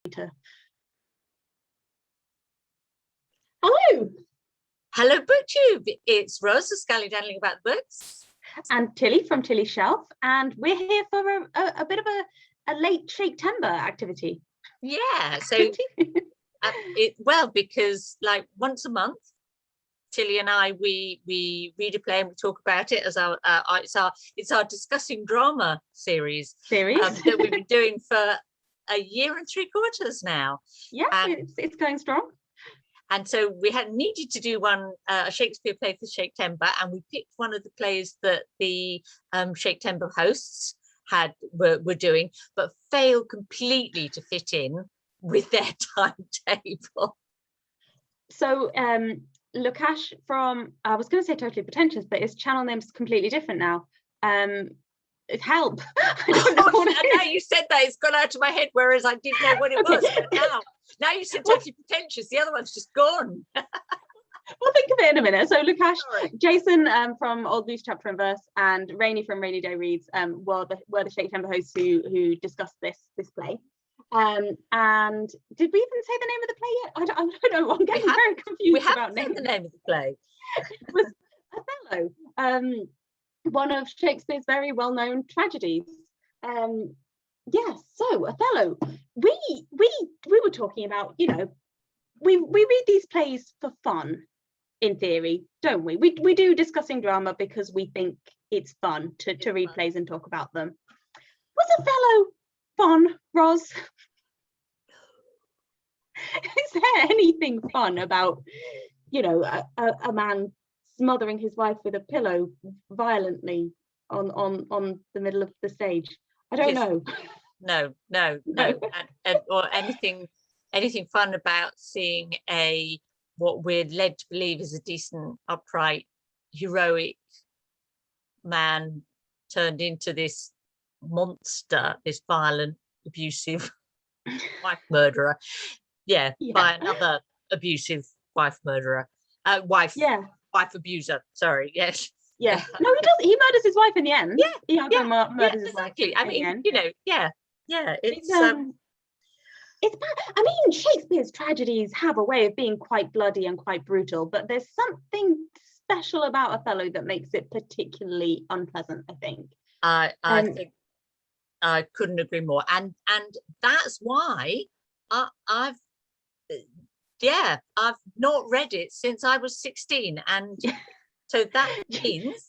Hello. Hello, BookTube. It's Rose, the Scally-Dandling about the books. And Tilly from Tilly's Shelf. And we're here for a bit of a late Shaketember activity. Yeah, so, because like once a month, Tilly and I, we read a play and we talk about it as it's our Discussing Drama series that we've been doing for a year and 3/4 now. Yeah, and it's going strong. And so we had needed to do a Shakespeare play for Shaketember, and we picked one of the plays that the Shaketember hosts were doing, but failed completely to fit in with their timetable. So Lukash from, I was going to say Totally Pretentious, but his channel name's completely different now. Help. I don't know what it is. Now you said that, it's gone out of my head, whereas I didn't know what it was. But now you said Totally Pretentious, the other one's just gone. We'll think of it in a minute. So Lukash, Jason from Old Loose Chapter and Verse, and Rainey from Rainy Day Reads were the Shaketember hosts who discussed this play. And did we even say the name of the play yet? I don't know. I'm getting very confused about names. The name of the play. It was Othello, one of Shakespeare's very well-known tragedies. Yes, so Othello. We were talking about, we read these plays for fun, in theory, don't we? We do Discussing Drama because we think it's fun to read plays and talk about them. Was Othello fun, Roz? Is there anything fun about, a man smothering his wife with a pillow violently on the middle of the stage? I don't know. No. Or anything fun about seeing what we're led to believe is a decent, upright, heroic man turned into this monster, this violent, abusive wife murderer. Yeah, by another abusive wife murderer. Wife abuser. Sorry. Yes. Yeah. No, he does. He murders his wife in the end. Yeah. He murders his wife. I mean, Yeah. It's bad. I mean, Shakespeare's tragedies have a way of being quite bloody and quite brutal, but there's something special about Othello that makes it particularly unpleasant, I think. I think I couldn't agree more, and that's why I've not read it since I was 16, and so that means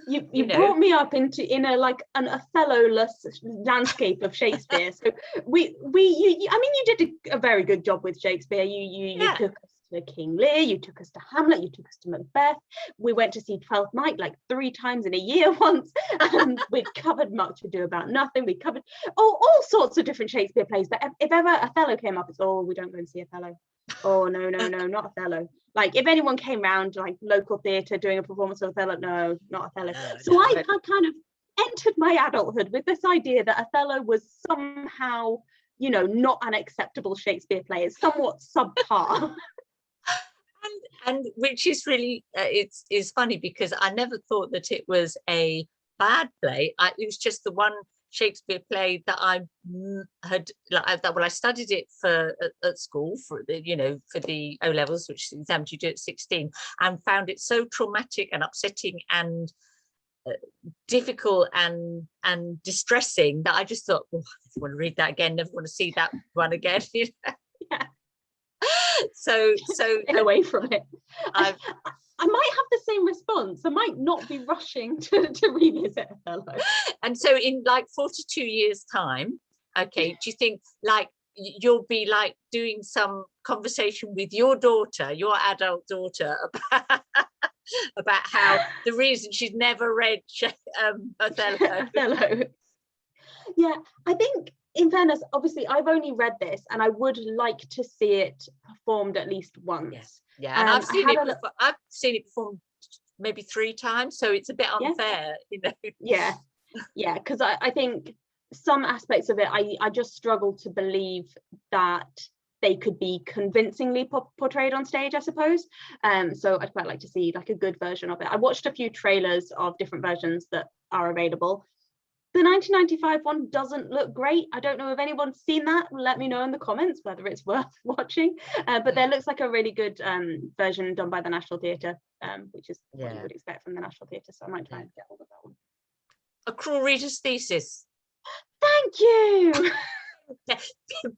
you brought me up in an Othello-less landscape of Shakespeare. So you did a very good job with Shakespeare. You took us to King Lear, you took us to Hamlet, you took us to Macbeth. We went to see Twelfth Night like 3 times in a year once, and we'd covered Much Ado About Nothing. We covered all sorts of different Shakespeare plays. But if ever Othello came up, it's we don't go and see Othello. Oh no, not Othello. Like if anyone came round like local theatre doing a performance of Othello, no, not Othello. I kind of entered my adulthood with this idea that Othello was somehow, not an acceptable Shakespeare play. It's somewhat subpar. And which is really it's funny because I never thought that it was a bad play. It was just the one Shakespeare play that I studied it at school for the O levels, which is the exams you do at 16, and found it so traumatic and upsetting and difficult and distressing that I just thought, I never want to read that again, never want to see that one again. Yeah. So Stay away from it. I might have the same response. I might not be rushing to revisit Othello. And so in like 42 years time, okay, do you think like you'll be like doing some conversation with your daughter, your adult daughter, about how the reason she's never read Othello? Yeah, I think in fairness, obviously I've only read this and I would like to see it performed at least once. Yeah, and I've seen it performed maybe 3 times, so it's a bit unfair, Yeah, because I think some aspects of it I just struggle to believe that they could be convincingly portrayed on stage, I suppose. So I'd quite like to see like a good version of it. I watched a few trailers of different versions that are available. The 1995 one doesn't look great. I don't know if anyone's seen that. Let me know in the comments whether it's worth watching. But there looks like a really good version done by the National Theatre, which is what you would expect from the National Theatre. So I might try and get hold of that one. A Cruel Reader's Thesis. Thank you.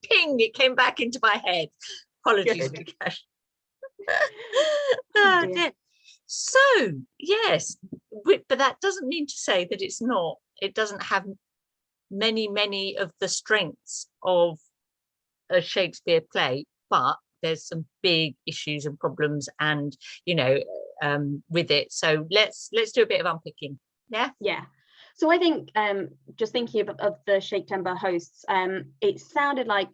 Ping! It came back into my head. Apologies, Lukash. Oh, dear. So yes, but that doesn't mean to say that it doesn't have many of the strengths of a Shakespeare play, but there's some big issues and problems and with it. So let's do a bit of unpicking. Yeah. So I think just thinking of the Shaketember hosts, it sounded like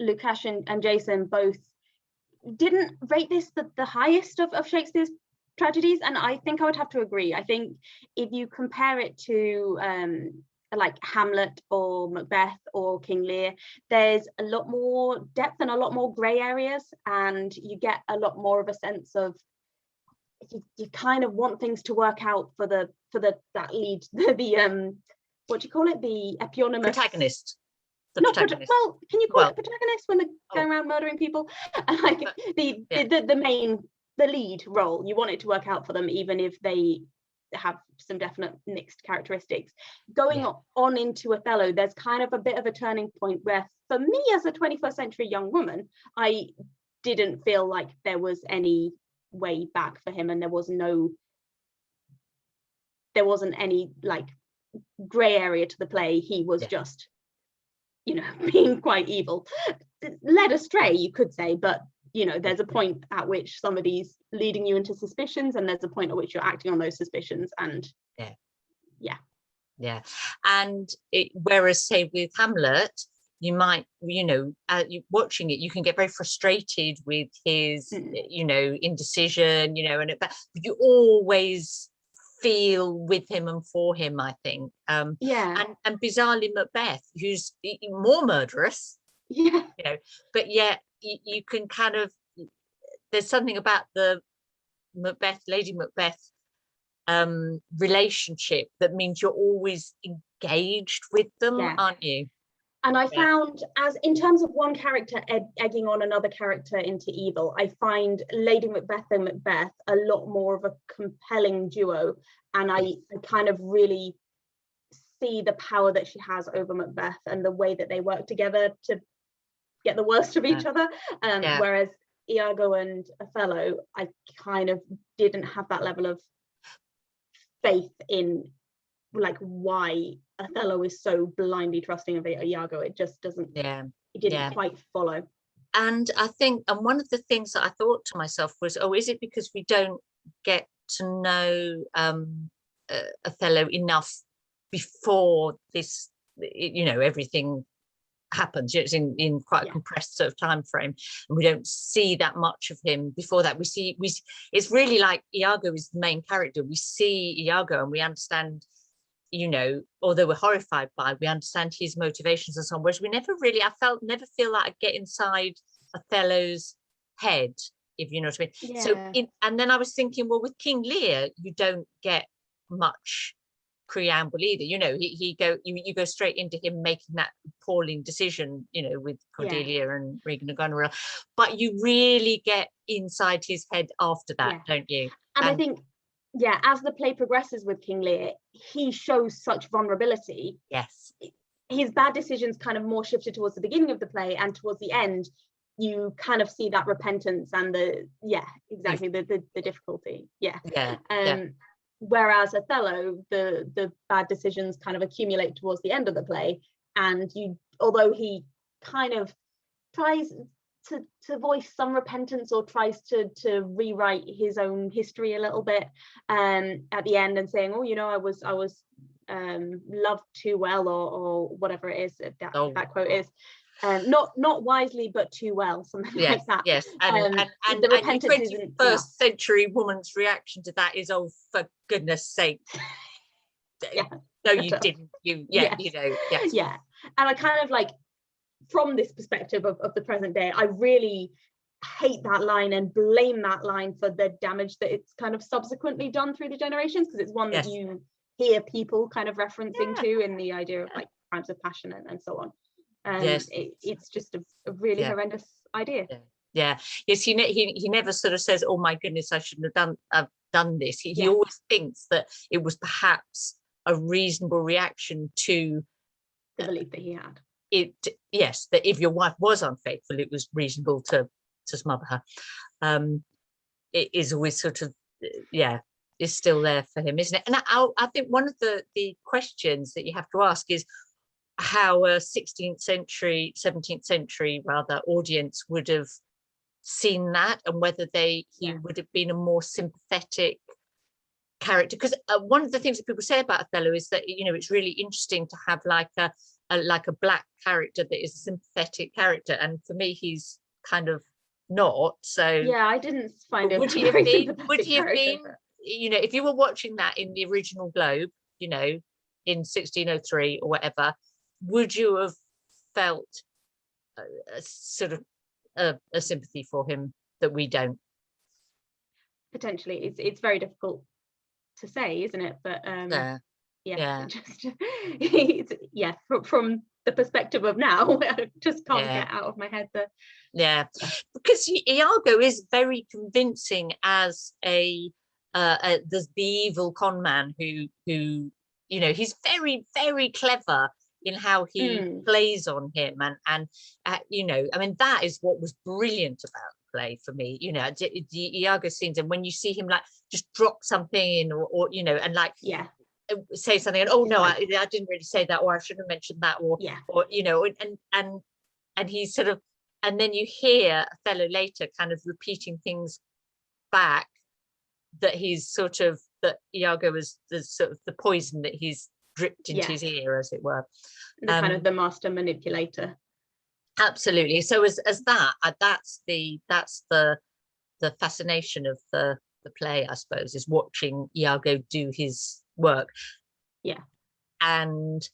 Lukash and Jason both didn't rate this the highest of Shakespeare's tragedies, and I think I would have to agree. I think if you compare it to like Hamlet or Macbeth or King Lear, there's a lot more depth and a lot more grey areas, and you get a lot more of a sense of you kind of want things to work out for that lead, the what do you call it, the eponymous protagonist. Well, can you call it protagonist when they're going around murdering people? Like the lead role, you want it to work out for them, even if they have some definite mixed characteristics. Going on into Othello, there's kind of a bit of a turning point where, for me as a 21st century young woman, I didn't feel like there was any way back for him, and there wasn't any like grey area to the play. He was just being quite evil, led astray, you could say, but there's a point at which somebody's leading you into suspicions, and there's a point at which you're acting on those suspicions, and and whereas say with Hamlet, you might watching it, you can get very frustrated with his indecision, but you always feel with him and for him, I think. And bizarrely Macbeth, who's more murderous, but yet you can kind of, there's something about the Lady Macbeth relationship that means you're always engaged with them, aren't you? And I found, as in terms of one character egging on another character into evil, I find Lady Macbeth and Macbeth a lot more of a compelling duo, and I kind of really see the power that she has over Macbeth and the way that they work together to get the worst of each other. Whereas Iago and Othello, I kind of didn't have that level of faith in like why Othello is so blindly trusting of Iago. It just doesn't, it didn't quite follow. And I think, and one of the things that I thought to myself was, is it because we don't get to know Othello enough before this, everything happens? It's in quite a compressed sort of time frame, and we don't see that much of him before that. We see it's really like Iago is the main character. We see Iago and we understand, although we're horrified by, we understand his motivations and so on, whereas we never feel like I get inside Othello's head, if you know what I mean. So and then I was thinking, well, with King Lear you don't get much preamble either. You go straight into him making that appalling decision, with Cordelia and Regan and Goneril, but you really get inside his head after that, don't you? And I think as the play progresses with King Lear, he shows such vulnerability. His bad decisions kind of more shifted towards the beginning of the play, and towards the end you kind of see that repentance and the difficulty. Whereas Othello, the bad decisions kind of accumulate towards the end of the play, and although he kind of tries to voice some repentance or tries to rewrite his own history a little bit at the end, and saying, I was loved too well, or whatever it is that quote is, not wisely but too well, something like that. And the repentance, the 21st century woman's reaction to that is, oh, for goodness sake. No, you didn't. And I kind of like, from this perspective of the present day, I really hate that line and blame that line for the damage that it's kind of subsequently done through the generations, because it's one that you hear people kind of referencing to, in the idea of like crimes of passion and so on. Yes. It's just a really horrendous idea. Yes, he never sort of says, oh my goodness, I shouldn't have done this. He always thinks that it was perhaps a reasonable reaction to the belief that he had. Yes, that if your wife was unfaithful, it was reasonable to smother her. It is always sort of is still there for him, isn't it? And I think one of the questions that you have to ask is how a 17th century rather audience would have seen that, and whether he would have been a more sympathetic character. Because one of the things that people say about Othello is that, you know, it's really interesting to have like a black character that is a sympathetic character, and for me he's kind of not. So I didn't find him. Would he have been, you know, if you were watching that in the original Globe, you know, in 1603 or whatever, would you have felt a sort of a sympathy for him that we don't? Potentially. It's very difficult to say, isn't it? But from the perspective of now, I just can't get out of my head because Iago is very convincing as the evil con man who you know, he's very, very clever in how he plays on him, and you know, I mean, that is what was brilliant about the play for me, you know, the Iago scenes, and when you see him like just drop something in, or you know, and like say something, and oh no, I didn't really say that, or I should have mentioned that, or you know, and he's sort of, and then you hear Othello later kind of repeating things back that he's sort of, that Iago was the sort of the poison that he's dripped into his ear, as it were, the kind of the master manipulator. Absolutely. So as that's the fascination of the play, I suppose, is watching Iago do his work. And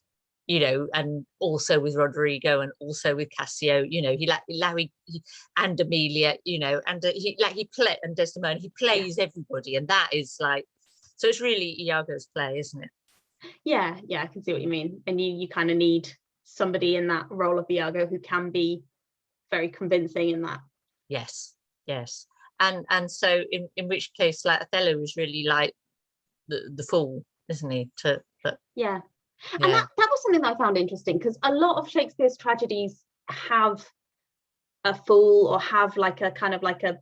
you know, and also with Roderigo, and also with Cassio, you know, he and Amelia, you know, and and Desdemona, he plays everybody, and that is like, so it's really Iago's play, isn't it? I can see what you mean. And you kind of need somebody in that role of Iago who can be very convincing in that. Yes. And so in which case, like, Othello is really like the fool, isn't he? And that was something that I found interesting, because a lot of Shakespeare's tragedies have a fool, or have like a kind of like a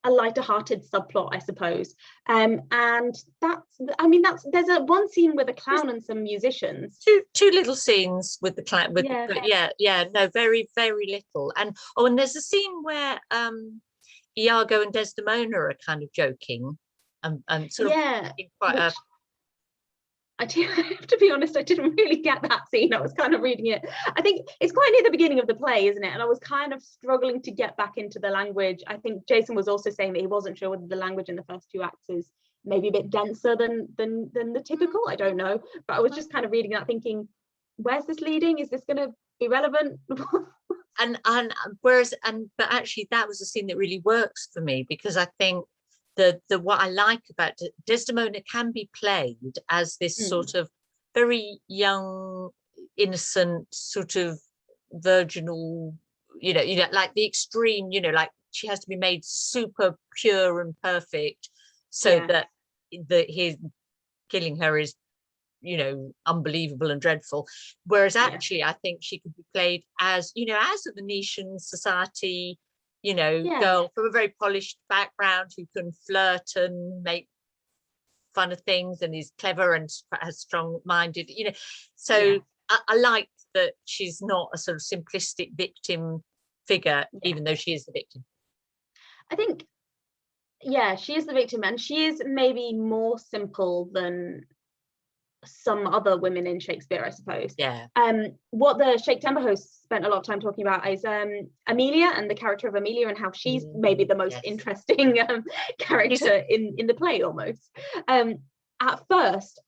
lighter-hearted subplot, I suppose. And there's one scene with a clown and some musicians. Two little scenes with the clown. No, very, very little. And there's a scene where Iago and Desdemona are kind of joking, and sort of quite I have to be honest, I didn't really get that scene. I was kind of reading it. I think it's quite near the beginning of the play, isn't it? And I was kind of struggling to get back into the language. I think Jason was also saying that he wasn't sure whether the language in the first two acts is maybe a bit denser than the typical. I don't know. But I was just kind of reading that thinking, where's this leading? Is this going to be relevant? but actually that was a scene that really works for me, because I think the what I like about Desdemona can be played as this sort of very young, innocent, sort of virginal, you know, like the extreme, you know, like she has to be made super pure and perfect, so that his killing her is, you know, unbelievable and dreadful. Whereas actually I think she could be played as, you know, as a Venetian society, you know, girl from a very polished background who can flirt and make fun of things, and is clever and has strong-minded, you know. So I like that she's not a sort of simplistic victim figure, even though she is the victim. I think, she is the victim, and she is maybe more simple than some other women in Shakespeare, I suppose. What the Shaketember hosts spent a lot of time talking about is Amelia, and the character of Amelia, and how she's maybe the most interesting character in the play, almost. At first,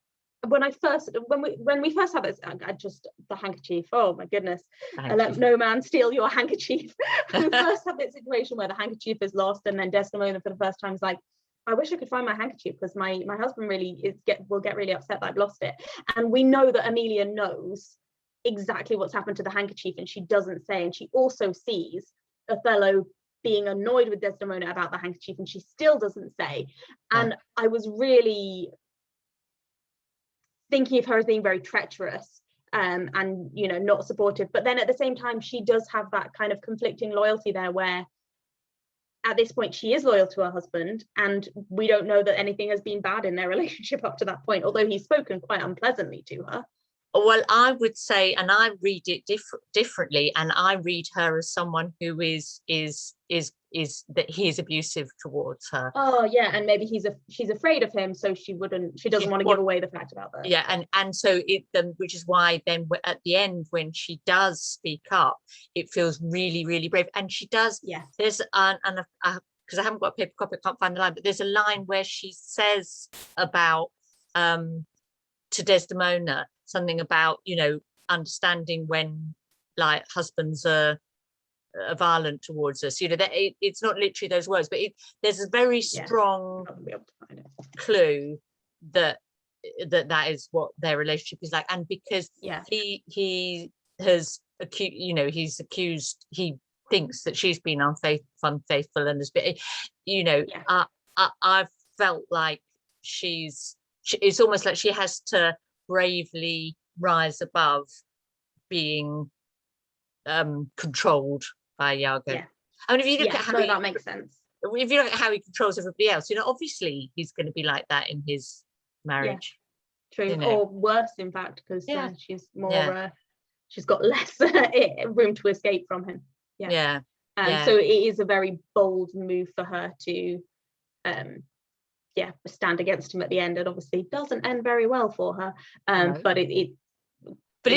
when we first had this, the handkerchief, oh my goodness, let no man steal your handkerchief. We first have this situation where the handkerchief is lost, and then Desdemona for the first time is like, I wish I could find my handkerchief, because my husband really will get really upset that I've lost it. And we know that Amelia knows exactly what's happened to the handkerchief, and she doesn't say. And she also sees Othello being annoyed with Desdemona about the handkerchief, and she still doesn't say. And I was really thinking of her as being very treacherous, and not supportive. But then at the same time, she does have that kind of conflicting loyalty there, where at this point she is loyal to her husband, and we don't know that anything has been bad in their relationship up to that point, although he's spoken quite unpleasantly to her. Well, I would say, and I read it differently, and I read her as someone who is that he is abusive towards her. Oh yeah, and maybe she's afraid of him, so she doesn't want to give away the fact about that. Yeah, and so which is why then at the end, when she does speak up, it feels really, really brave. And she does. Yeah. There's because I haven't got a paper copy, I can't find the line, but there's a line where she says about to Desdemona something about understanding when like husbands are violent towards us. That it's not literally those words, but there's a very strong clue that is what their relationship is like. And because he has accused, he thinks that she's been unfaithful and has been, I felt like it's almost like she has to bravely rise above being controlled by Iago. Yeah. I mean, if you look at how that makes sense. If you look at how he controls everybody else, obviously he's going to be like that in his marriage. True, or worse, in fact, because she's more. She's got less room to escape from him. So it is a very bold move for her to, stand against him at the end. It obviously doesn't end very well for her. But it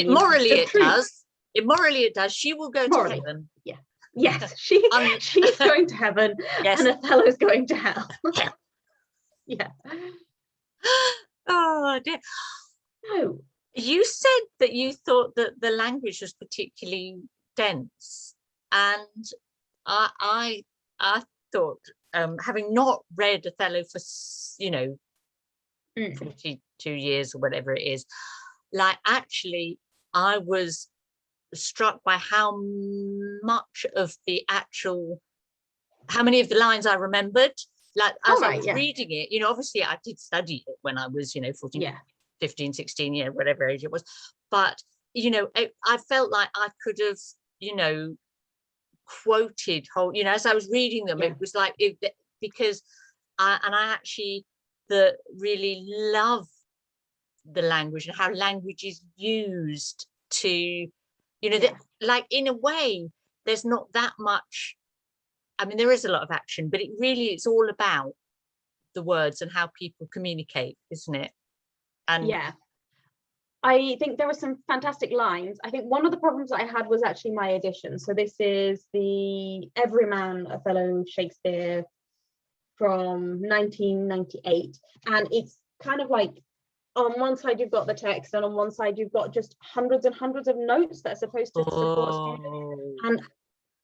morally it does. She will go to heaven. Yeah. Yes, she's going to heaven, and Othello's going to hell. Yeah. Oh dear. No. You said that you thought that the language was particularly dense, and I thought, having not read Othello for 42 years or whatever it is, like actually I was struck by how much of how many of the lines I remembered, like as I was reading it. Obviously I did study it when I was 14, 15, 16, whatever age it was, but I felt like I could have quoted whole, as I was reading them. It was like because I actually really love the language and how language is used to like in a way there's not that much. I mean, there is a lot of action, but it's all about the words and how people communicate, isn't it? And I think there were some fantastic lines. I think one of the problems I had was actually my edition. So this is the Everyman Othello Shakespeare from 1998, and it's kind of like, on one side you've got the text, and on one side you've got just hundreds and hundreds of notes that are supposed to support a student. And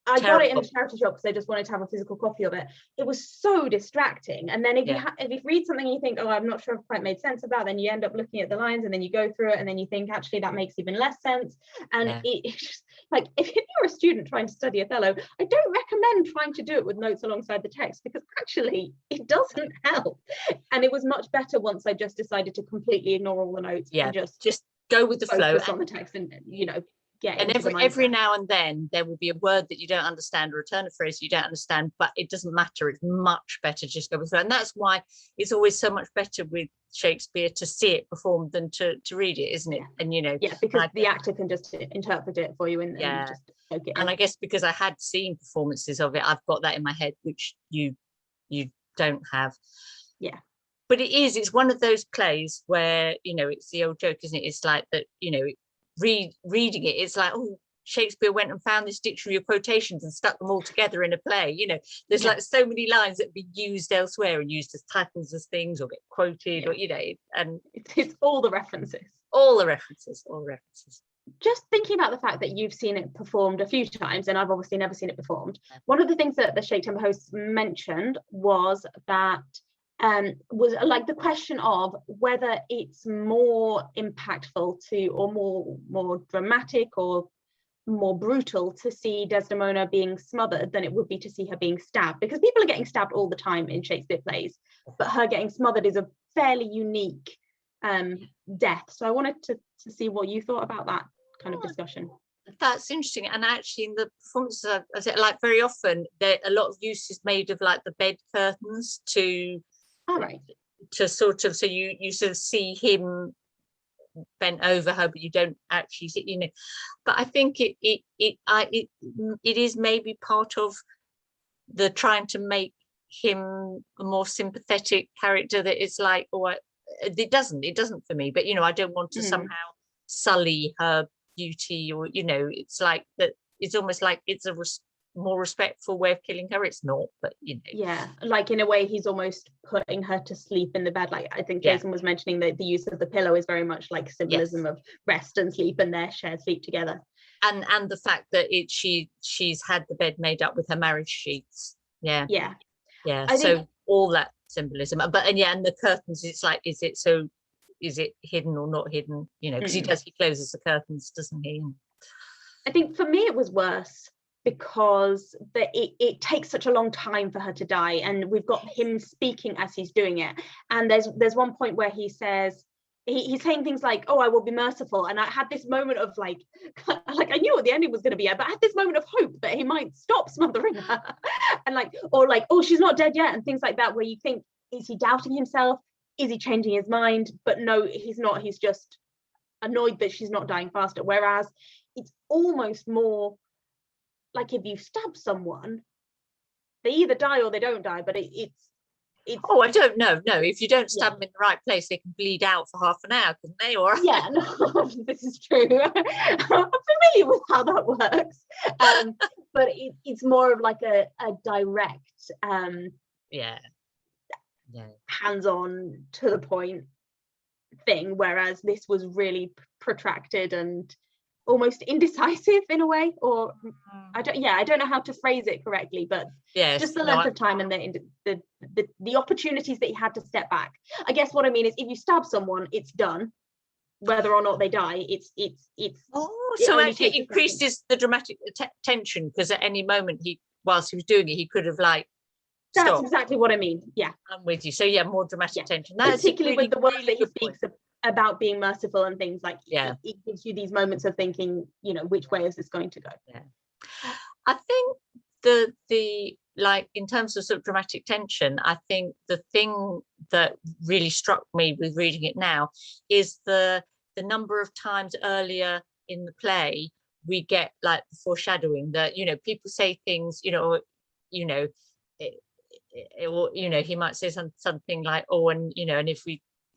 I got it in the charity shop because I just wanted to have a physical copy of it. It was so distracting. And then if you read something and you think, I'm not sure I've quite made sense of that, then you end up looking at the lines, and then you go through it, and then you think, actually, that makes even less sense. And it's just like, if you're a student trying to study Othello, I don't recommend trying to do it with notes alongside the text, because actually it doesn't help. And it was much better once I just decided to completely ignore all the notes and just go with the flow on the text, and and every now and then there will be a word that you don't understand or a turn of phrase you don't understand, but it doesn't matter. It's much better just go with it. And that's why it's always so much better with Shakespeare to see it performed than to read it, isn't it? And because the actor can just interpret it for you, and just soak it in. And I guess because I had seen performances of it, I've got that in my head, which you don't have. But it's one of those plays where it's the old joke, isn't it? It's like that, reading it, it's like, Shakespeare went and found this dictionary of quotations and stuck them all together in a play. There's like so many lines that be used elsewhere and used as titles as things, or get quoted, or and it's all the references. Just thinking about the fact that you've seen it performed a few times, and I've obviously never seen it performed. One of the things that the Shaketember hosts mentioned was that was like the question of whether it's more impactful to, or more dramatic or more brutal to see Desdemona being smothered than it would be to see her being stabbed, because people are getting stabbed all the time in Shakespeare plays, but her getting smothered is a fairly unique death. So I wanted to see what you thought about that kind of discussion. That's interesting. And actually in the performances, I said, like, very often there a lot of use is made of like the bed curtains to sort of, so you sort of see him bent over her, but you don't actually see, you know. But I think it is maybe part of the trying to make him a more sympathetic character, that it's like, or it doesn't for me, but you know, I don't want to somehow sully her beauty, or you know, it's like that, it's almost like it's a more respectful way of killing her. It's not, but you know, yeah, like in a way he's almost putting her to sleep in the bed. Like I think Jason was mentioning that the use of the pillow is very much like symbolism of rest and sleep and their shared sleep together, and the fact that she's had the bed made up with her marriage sheets. So all that symbolism, but and the curtains, it's like, is it hidden or not hidden, you know, because he closes the curtains, doesn't he? I think for me it was worse because it takes such a long time for her to die, and we've got him speaking as he's doing it, and there's one point where he says, he's saying things like, oh, I will be merciful, and I had this moment of like I knew what the ending was going to be, but I had this moment of hope that he might stop smothering her and like, or like, oh, she's not dead yet, and things like that, where you think, is he doubting himself, is he changing his mind? But no, he's not. He's just annoyed that she's not dying faster. Whereas it's almost more like, if you stab someone, they either die or they don't die, but it's oh, I don't know. No, if you don't stab them in the right place, they can bleed out for half an hour, couldn't they? Or no, this is true. I'm familiar with how that works, but it's more of like a direct hands-on, to the point thing, whereas this was really protracted and almost indecisive in a way, or I don't know how to phrase it correctly, but just the length of time and the opportunities that he had to step back. I guess what I mean is, if you stab someone, it's done, whether or not they die. So actually it increases the dramatic tension, because at any moment whilst he was doing it, he could have like stopped. That's exactly what I mean. Yeah, I'm with you. So more dramatic tension. Particularly with the words that he speaks about being merciful and things like, it gives you these moments of thinking, you know, which way is this going to go? I think the like, in terms of sort of dramatic tension, I think the thing that really struck me with reading it now is the number of times earlier in the play we get like the foreshadowing that, you know, people say things, you know, or you know, he might say something like, oh, and you know, and if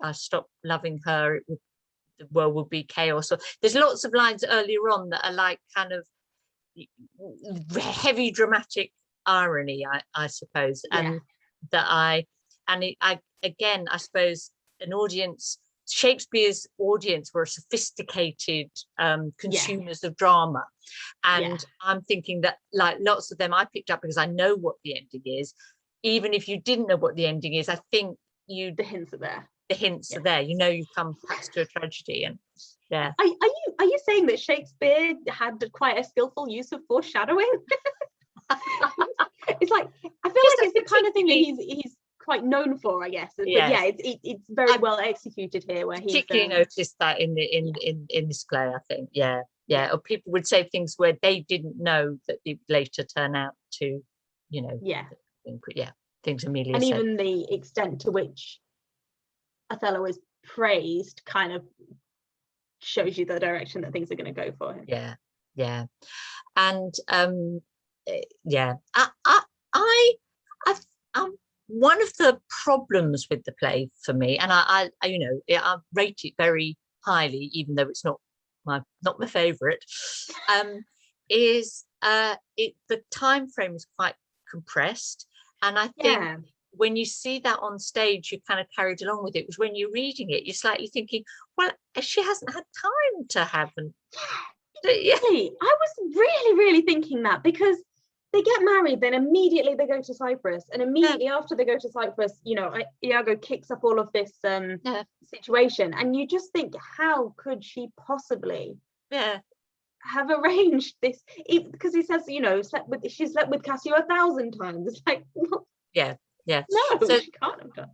I stop loving her, the world will be chaos. So there's lots of lines earlier on that are like kind of heavy dramatic irony, I suppose, and that I suppose an audience, Shakespeare's audience were sophisticated consumers of drama, and I'm thinking that like lots of them I picked up because I know what the ending is. Even if you didn't know what the ending is, I think the hints are there. The hints are there. You know, you've come past to a tragedy, and Are you saying that Shakespeare had quite a skillful use of foreshadowing? It's like, I feel like it's the kind of thing that he's quite known for, I guess. But it's very well executed here. Where he's particularly noticed that in this play, I think. Or people would say things where they didn't know that they later turn out to, you know. Things Amelia and said. Even the extent to which Othello is praised kind of shows you the direction that things are going to go for him. And one of the problems with the play for me, and I rate it very highly, even though it's not my favorite, is the time frame is quite compressed, and I think when you see that on stage, you kind of carried along with it. Was when you're reading it, you're slightly thinking, well, she hasn't had time to have. I was really thinking that, because they get married, then immediately they go to Cyprus, and immediately after they go to Cyprus, you know, Iago kicks up all of this situation, and you just think, how could she possibly have arranged this? Because he says, you know, she slept with Cassio 1,000 times. It's like, no, so, she can't have done.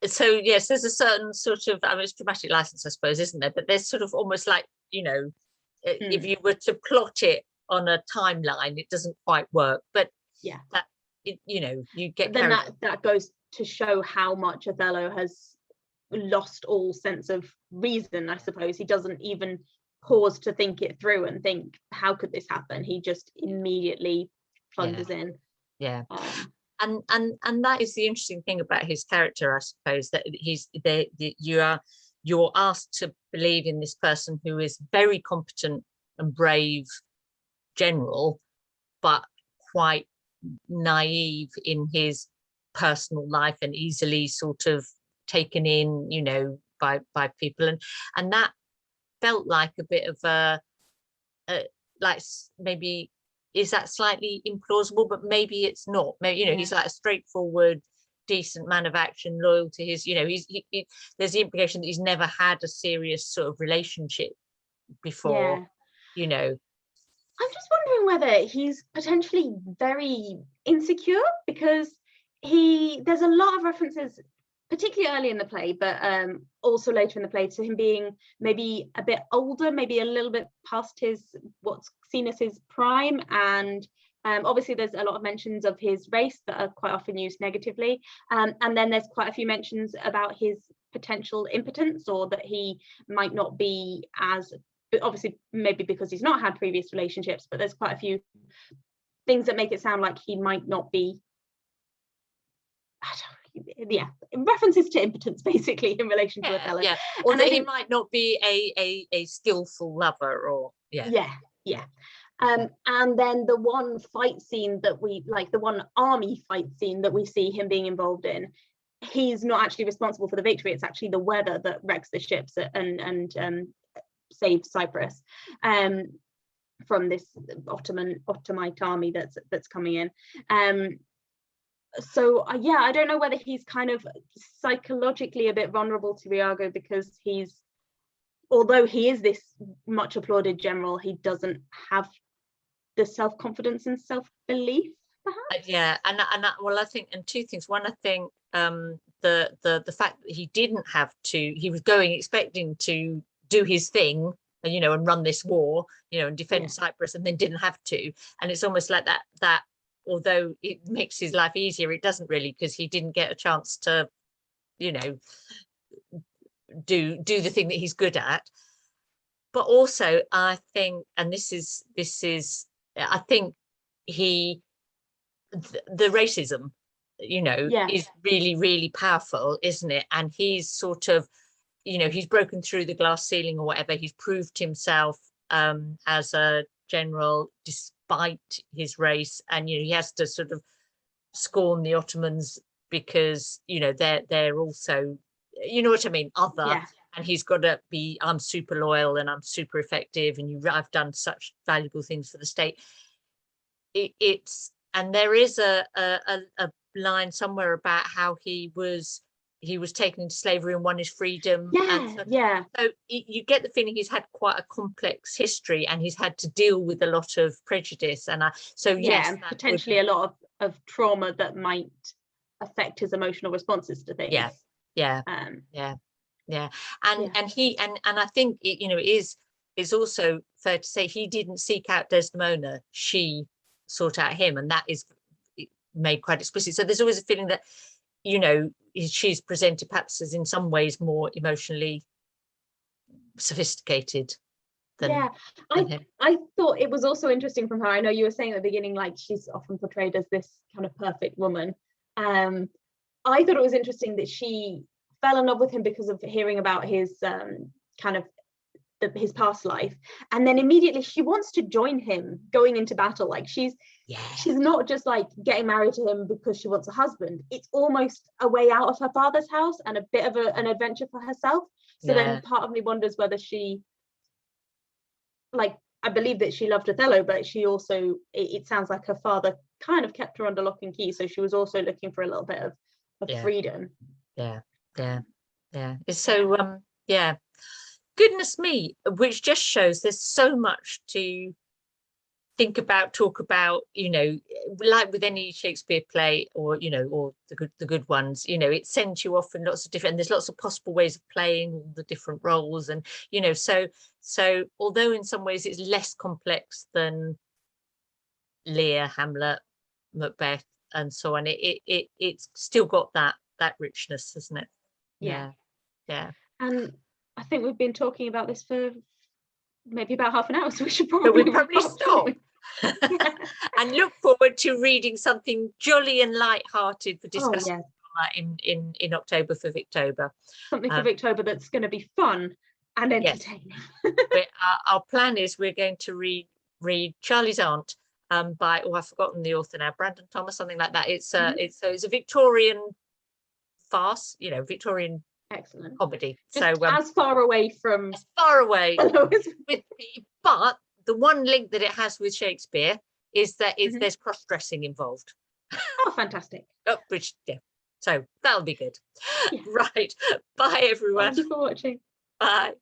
So yes, there's a certain sort of, I mean, it's dramatic license, I suppose, isn't there? But there's sort of almost like, you know, if you were to plot it on a timeline, it doesn't quite work. But that, you know, you get. Then that goes to show how much Othello has lost all sense of reason, I suppose. He doesn't even pause to think it through and think, how could this happen? He just immediately plunges in. And that is the interesting thing about his character, I suppose, that you're asked to believe in this person who is very competent and brave general, but quite naive in his personal life and easily sort of taken in, you know, by people, and that felt like a bit of a like, maybe is that slightly implausible, but maybe it's not. Maybe, you know, he's like a straightforward, decent man of action, loyal to his, you know, there's the implication that he's never had a serious sort of relationship before, you know. I'm just wondering whether he's potentially very insecure, because there's a lot of references, particularly early in the play, but also later in the play, to him being maybe a bit older, maybe a little bit past what's seen as his prime, and obviously there's a lot of mentions of his race that are quite often used negatively, and then there's quite a few mentions about his potential impotence, or that he might not be as, obviously maybe because he's not had previous relationships, but there's quite a few things that make it sound like he might not be, references to impotence basically in relation to Othello. Or and that he might not be a skillful lover, or and then the one fight scene that the one army fight scene that we see him being involved in, he's not actually responsible for the victory. It's actually the weather that wrecks the ships and saves Cyprus from this Ottomite army that's coming in. So I don't know whether he's kind of psychologically a bit vulnerable to Iago, because although he is this much applauded general, he doesn't have the self-confidence and self-belief, perhaps. Well, I think, and two things. One, I think the fact that he was going expecting to do his thing, you know, and run this war, you know, and defend Cyprus, and then didn't have to, and it's almost like that although it makes his life easier, it doesn't really, because he didn't get a chance to, you know, do the thing that he's good at. But also, I think, and this is I think the racism, you know, is really, really powerful, isn't it? And he's sort of, you know, he's broken through the glass ceiling or whatever. He's proved himself as a general despite his race, and, you know, he has to sort of scorn the Ottomans because, you know, they're also, you know what I mean, other. And he's got to be, I'm super loyal and I'm super effective, and I've done such valuable things for the state. And there is a line somewhere about how he was taken into slavery and won his freedom. So you get the feeling he's had quite a complex history, and he's had to deal with a lot of prejudice, and potentially a lot of trauma that might affect his emotional responses to things. And I think it's also fair to say he didn't seek out Desdemona, she sought out him, and that is made quite explicit. So there's always a feeling that, you know, she's presented perhaps as in some ways more emotionally sophisticated than I thought it was also interesting from her. I know you were saying at the beginning, like, she's often portrayed as this kind of perfect woman. I thought it was interesting that she fell in love with him because of hearing about his his past life, and then immediately she wants to join him going into battle. Like, she's not just like getting married to him because she wants a husband. It's almost a way out of her father's house and a bit of an adventure for herself. So then part of me wonders whether she, like, I believe that she loved Othello, but she also, it sounds like her father kind of kept her under lock and key, so she was also looking for a little bit of freedom. Yeah. It's so goodness me, which just shows there's so much to think about, talk about, like with any Shakespeare play, or or the good ones, it sends you off in lots of different, and there's lots of possible ways of playing all the different roles, and so although in some ways it's less complex than Lear, Hamlet, Macbeth, and so on, it's still got that richness, hasn't it? Yeah. And I think we've been talking about this for maybe about half an hour, so we should probably stop. And look forward to reading something jolly and light-hearted for discussing in October for Victober. Something for Victober that's going to be fun and entertaining. Our plan is we're going to read Charlie's Aunt by, I've forgotten the author now, Brandon Thomas, something like that. It's a Victorian farce, Victorian comedy. Just so as far away but the one link that it has with Shakespeare is that there's cross-dressing involved. Oh, fantastic. So that'll be good. Right. Bye, everyone. Thank you for watching. Bye.